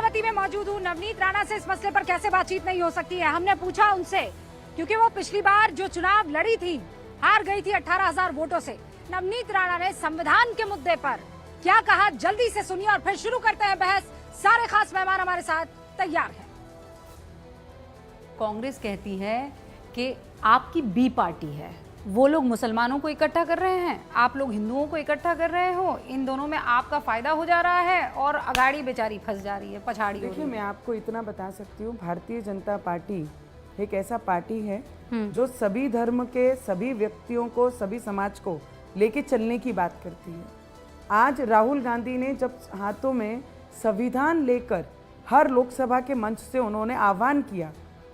अमरावती में मौजूद हूँ। नवनीत राणा से इस मसले पर कैसे बातचीत नहीं हो सकती है, हमने पूछा उनसे, क्योंकि वो पिछली बार जो चुनाव लड़ी थी हार गई थी 18,000 वोटों से। नवनीत राणा ने संविधान के मुद्दे पर क्या कहा, जल्दी से सुनिए और फिर शुरू करते हैं बहस। सारे खास मेहमान हमारे साथ तैयार हैं। कांग्रेस कहती है कि आपकी बी पार्टी है, वो लोग मुसलमानों को इकट्ठा कर रहे हैं, आप लोग हिंदुओं को इकट्ठा कर रहे हो, इन दोनों में आपका फायदा हो जा रहा है और अगाड़ी बेचारी फंस जा रही है, पछाड़ी हो रही देखिए, है। मैं आपको इतना बता सकती हूँ, भारतीय जनता पार्टी एक ऐसा पार्टी है जो सभी धर्म के सभी व्यक्तियों को, सभी समाज को लेके चलने की बात करती है। आज राहुल गांधी ने जब हाथों में संविधान लेकर हर लोकसभा के मंच से उन्होंने आह्वान किया,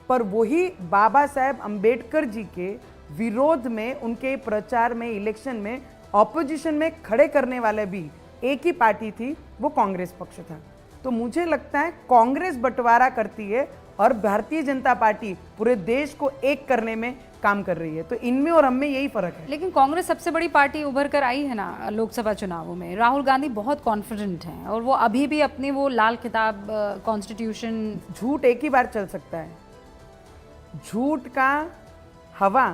पर वही बाबा साहेब अम्बेडकर जी के विरोध में, उनके प्रचार में, इलेक्शन में, ऑपोजिशन में खड़े करने वाले भी एक ही पार्टी थी, वो कांग्रेस पक्ष था। तो मुझे लगता है कांग्रेस बंटवारा करती है और भारतीय जनता पार्टी पूरे देश को एक करने में काम कर रही है। तो इनमें और हम में यही फर्क है। लेकिन कांग्रेस सबसे बड़ी पार्टी उभर कर आई है ना लोकसभा चुनावों में। राहुल गांधी बहुत कॉन्फिडेंट हैं और वो अभी भी अपनी वो लाल किताब कॉन्स्टिट्यूशन। झूठ एक ही बार चल सकता है, झूठ का हवा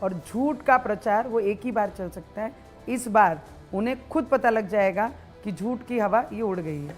और झूठ का प्रचार वो एक ही बार चल सकता है। इस बार उन्हें खुद पता लग जाएगा कि झूठ की हवा ये उड़ गई है।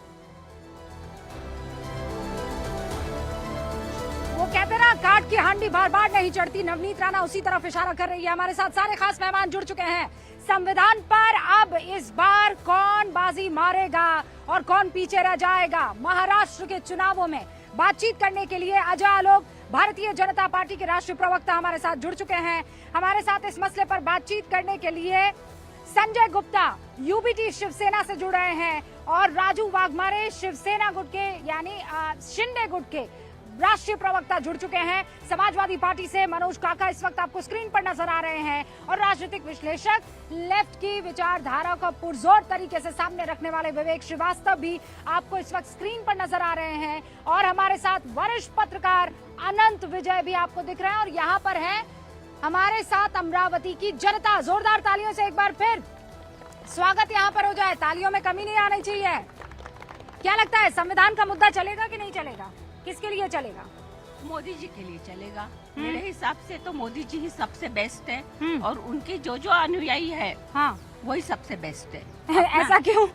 वो कहते ना, काट की हांडी बार बार नहीं चढ़ती। नवनीत राणा उसी तरफ इशारा कर रही है। हमारे साथ सारे खास मेहमान जुड़ चुके हैं। संविधान पर अब इस बार कौन बाजी मारेगा और कौन पीछे रह जाएगा, महाराष्ट्र के चुनावों में बातचीत करने के लिए अजय आलोक, भारतीय जनता पार्टी के राष्ट्रीय प्रवक्ता, हमारे साथ जुड़ चुके हैं। हमारे साथ इस मसले पर बातचीत करने के लिए संजय गुप्ता यूबीटी शिवसेना से जुड़ रहे हैं और राजू वाघमारे शिवसेना गुट के यानी शिंदे गुट के राष्ट्रीय प्रवक्ता जुड़ चुके हैं। समाजवादी पार्टी से मनोज काका इस वक्त आपको स्क्रीन पर नजर आ रहे हैं और राजनीतिक विश्लेषक, लेफ्ट की विचारधारा को पुरजोर तरीके से सामने रखने वाले विवेक श्रीवास्तव भी आपको इस वक्त स्क्रीन पर नजर आ रहे हैं और हमारे साथ वरिष्ठ पत्रकार अनंत विजय भी आपको दिख रहे हैं और यहाँ पर है हमारे साथ अमरावती की जनता। जोरदार तालियों से एक बार फिर स्वागत यहाँ पर हो जाए, तालियों में कमी नहीं आनी चाहिए। क्या लगता है, संविधान का मुद्दा चलेगा कि नहीं चलेगा, किसके लिए चलेगा? मोदी जी के लिए चलेगा। मेरे हिसाब से तो मोदी जी ही सबसे बेस्ट है और उनके जो जो अनुयायी है, हाँ, वही सबसे बेस्ट है। ऐसा क्यों?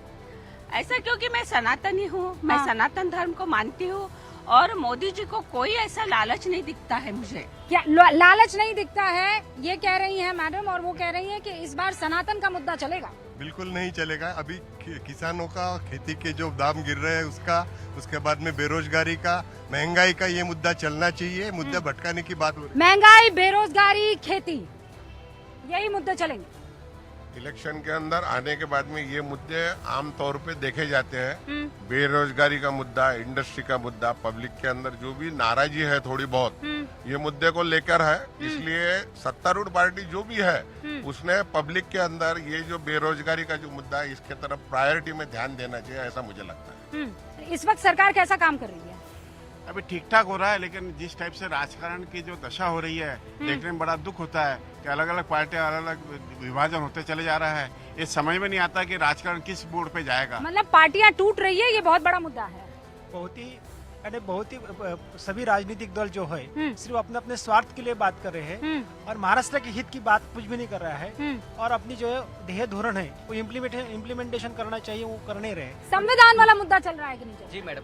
ऐसा क्योंकि मैं सनातनी हूँ, मैं सनातन धर्म को मानती हूँ और मोदी जी को कोई ऐसा लालच नहीं दिखता है मुझे। क्या लालच नहीं दिखता है, ये कह रही है मैडम, और वो कह रही है कि इस बार सनातन का मुद्दा चलेगा। बिल्कुल नहीं चलेगा। अभी किसानों का, खेती के जो दाम गिर रहे हैं उसका, उसके बाद में बेरोजगारी का, महंगाई का, ये मुद्दा चलना चाहिए। मुद्दा भटकाने की बात हो रही है। महंगाई, बेरोजगारी, खेती, यही मुद्दे चलेंगे। इलेक्शन के अंदर आने के बाद में ये मुद्दे आम तौर पे देखे जाते हैं। बेरोजगारी का मुद्दा, इंडस्ट्री का मुद्दा, पब्लिक के अंदर जो भी नाराजगी है थोड़ी बहुत, ये मुद्दे को लेकर है। इसलिए सत्तारूढ़ पार्टी जो भी है उसने पब्लिक के अंदर ये जो बेरोजगारी का जो मुद्दा है इसके तरफ प्रायोरिटी में ध्यान देना चाहिए, ऐसा मुझे लगता है। इस वक्त सरकार कैसा काम कर रही है? अभी ठीक ठाक हो रहा है, लेकिन जिस टाइप से राजकारण की जो दशा हो रही है देखने में बड़ा दुख होता है कि अलग अलग पार्टियां, अलग अलग विभाजन होते चले जा रहा है। ये समझ में नहीं आता कि राजकारण किस मोड़ पे जाएगा। मतलब पार्टियां टूट रही है, ये बहुत बड़ा मुद्दा है। बहुत ही सभी राजनीतिक दल जो है सिर्फ अपने अपने स्वार्थ के लिए बात कर रहे हैं और महाराष्ट्र के हित की बात कुछ भी नहीं कर रहा है और अपनी जो है ध्येय धोरण है वो इम्प्लीमेंटेशन करना चाहिए, वो कर नहीं रहे। संविधान वाला मुद्दा चल रहा है कि नहीं चल रहा? जी मैडम,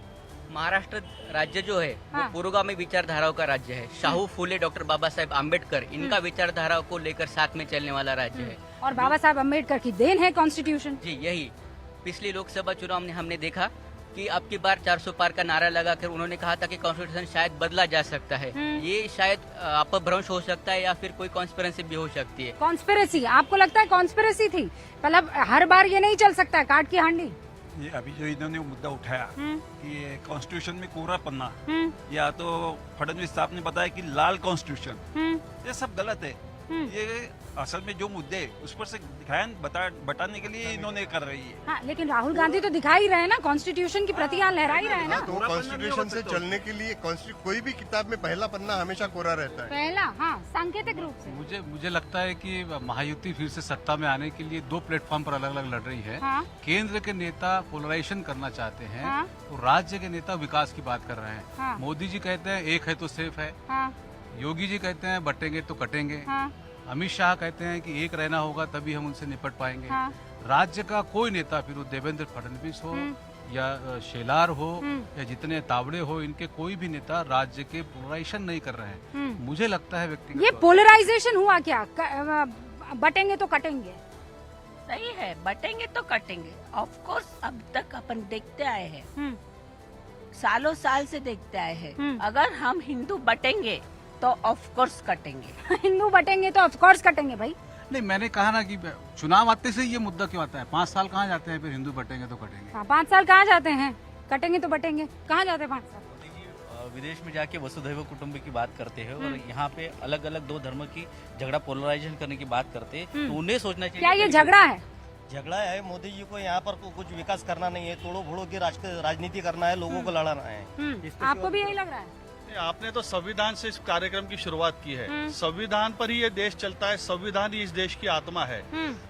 महाराष्ट्र राज्य जो है वो पुरोगामी विचारधाराओं का राज्य है। शाहू फूले, डॉक्टर बाबा साहेब आम्बेडकर, इनका विचारधाराओं को लेकर साथ में चलने वाला राज्य है और बाबा साहेब अम्बेडकर की देन है कॉन्स्टिट्यूशन। जी यही पिछली लोकसभा चुनाव में हमने देखा कि अब की बार 400 पार का नारा लगाकर उन्होंने कहा था कि कॉन्स्टिट्यूशन शायद बदला जा सकता है। ये शायद अपभ्रंश हो सकता है या फिर कोई कॉन्स्पिरेसी भी हो सकती है। कॉन्स्पिरेसी, आपको लगता है कॉन्स्पिरेसी थी? मतलब हर बार ये नहीं चल सकता है, काट की हांडी। ये अभी जो इन्होंने मुद्दा उठाया कि कॉन्स्टिट्यूशन में कोरा पन्ना, या तो फडणवीस साहब ने बताया कि लाल कॉन्स्टिट्यूशन, ये सब गलत है। ये असल में जो मुद्दे उस पर से ध्यान बताने के लिए इन्होंने कर रही है। हाँ, लेकिन राहुल गांधी तो दिखा ही रहे हैं ना, कॉन्स्टिट्यूशन की प्रतियां लहरा ही रहे हैं ना। तो कॉन्स्टिट्यूशन से चलने के लिए कोई भी किताब में पहला पन्ना हमेशा कोरा रहता है। पहला, हाँ, सांकेतिक रूप से। मुझे लगता है कि महायुति फिर से सत्ता में आने के लिए दो प्लेटफॉर्म पर अलग अलग लड़ रही है। हाँ। केंद्र के नेता पोलराइजेशन करना चाहते हैं। हाँ। तो राज्य के नेता विकास की बात कर रहे हैं। हाँ। मोदी जी कहते हैं एक है तो सेफ है। हाँ। योगी जी कहते हैं बटेंगे तो कटेंगे। हाँ। अमित शाह कहते हैं कि एक रहना होगा तभी हम उनसे निपट पाएंगे। हाँ। राज्य का कोई नेता, फिर वो देवेंद्र फडणवीस हो या शेलार हो या जितने तावड़े हो, इनके कोई भी नेता राज्य के पोलराइजेशन नहीं कर रहे हैं। मुझे लगता है व्यक्तिगत ये पोलराइजेशन हुआ क्या? बटेंगे तो कटेंगे। सही है, बटेंगे तो कटेंगे। ऑफ कोर्स अब तक अपन देखते आए हैं, सालों साल से देखते आए हैं। अगर हम हिंदू बटेंगे तो ऑफ कोर्स कटेंगे। हिंदू बटेंगे तो ऑफ कोर्स कटेंगे भाई। नहीं, मैंने कहा ना कि चुनाव आते से ये मुद्दा क्यों आता है। 5 साल कहाँ जाते हैं फिर हिंदू बटेंगे तो कटेंगे। हाँ, 5 साल कहाँ जाते हैं, कटेंगे तो बटेंगे, कहाँ जाते हैं 5 साल? विदेश में जाके वसुधैव कुटुंबी की बात करते हैं और यहाँ पे अलग अलग दो धर्म की झगड़ा पोलराइजेशन करने की बात करते हैं, तो उन्हें सोचना चाहिए। क्या ये झगड़ा है? झगड़ा है। मोदी जी को यहाँ पर कुछ विकास करना नहीं है, तोड़ो फोड़ो की राजनीति करना है, लोगों को लड़ाना है। आपको भी यही लग रहा है? आपने तो संविधान से इस कार्यक्रम की शुरुआत की है। संविधान पर ही ये देश चलता है, संविधान ही इस देश की आत्मा है।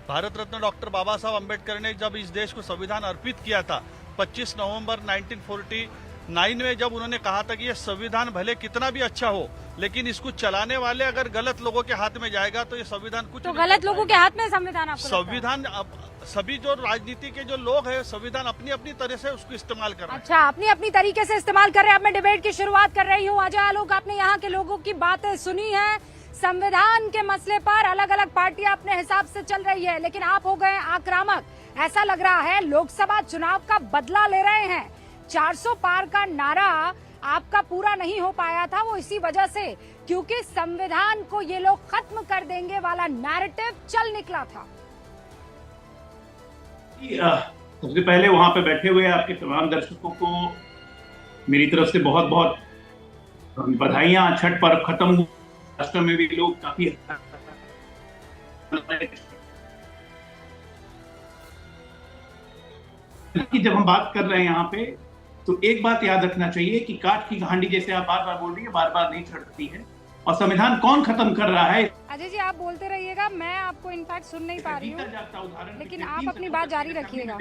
भारत रत्न डॉक्टर बाबा साहब अम्बेडकर ने जब इस देश को संविधान अर्पित किया था 25 नवंबर 1949 में, जब उन्होंने कहा था कि ये संविधान भले कितना भी अच्छा हो, लेकिन इसको चलाने वाले अगर गलत लोगों के हाथ में जाएगा तो ये संविधान कुछ तो गलत लोगों के हाथ में संविधान आपको लगता है? संविधान सभी जो राजनीति के जो लोग हैं, संविधान अपनी अपनी तरह से उसको इस्तेमाल कर रहे हैं। अच्छा, अपनी अपनी तरीके से इस्तेमाल कर रहे हैं। अब मैं डिबेट की शुरुआत कर रही हूँ। अजय आलोक, आपने यहाँ के लोगों की बातें सुनी है। संविधान के मसले पर अलग अलग पार्टियां अपने हिसाब से चल रही है, लेकिन आप हो गए आक्रामक। ऐसा लग रहा है लोकसभा चुनाव का बदला ले रहे हैं। 400 पार का नारा आपका पूरा नहीं हो पाया था, वो इसी वजह से क्योंकि संविधान को ये लोग खत्म कर देंगे वाला नैरेटिव चल निकला था। सबसे पहले वहां पे बैठे हुए आपके तमाम दर्शकों को मेरी तरफ से बहुत बहुत बधाइयां। छठ पर्व खत्म हुआ, राष्ट्र में भी लोग काफी जब हम बात कर रहे हैं यहाँ पे, तो एक बात याद रखना चाहिए कि काठ की हांडी जैसे आप बार बार बोल रही है, बार बार नहीं चढ़ती है। और संविधान कौन खत्म कर रहा है? अजय जी, आप बोलते रहिएगा, मैं आपको इनफैक्ट सुन नहीं पा रही हूँ, लेकिन आप अपनी बात जारी रखिएगा।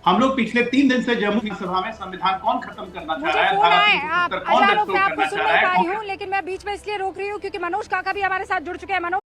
हम लोग पिछले 3 दिन से जम्मू सभा में संविधान कौन खत्म करना चाह रहा है, फोन आए, आप अजय आलोक, मैं आपको सुन नहीं पा रही हूँ, लेकिन मैं बीच में इसलिए रोक रही हूँ क्योंकि मनोज काका भी हमारे साथ जुड़ चुके हैं। मनोज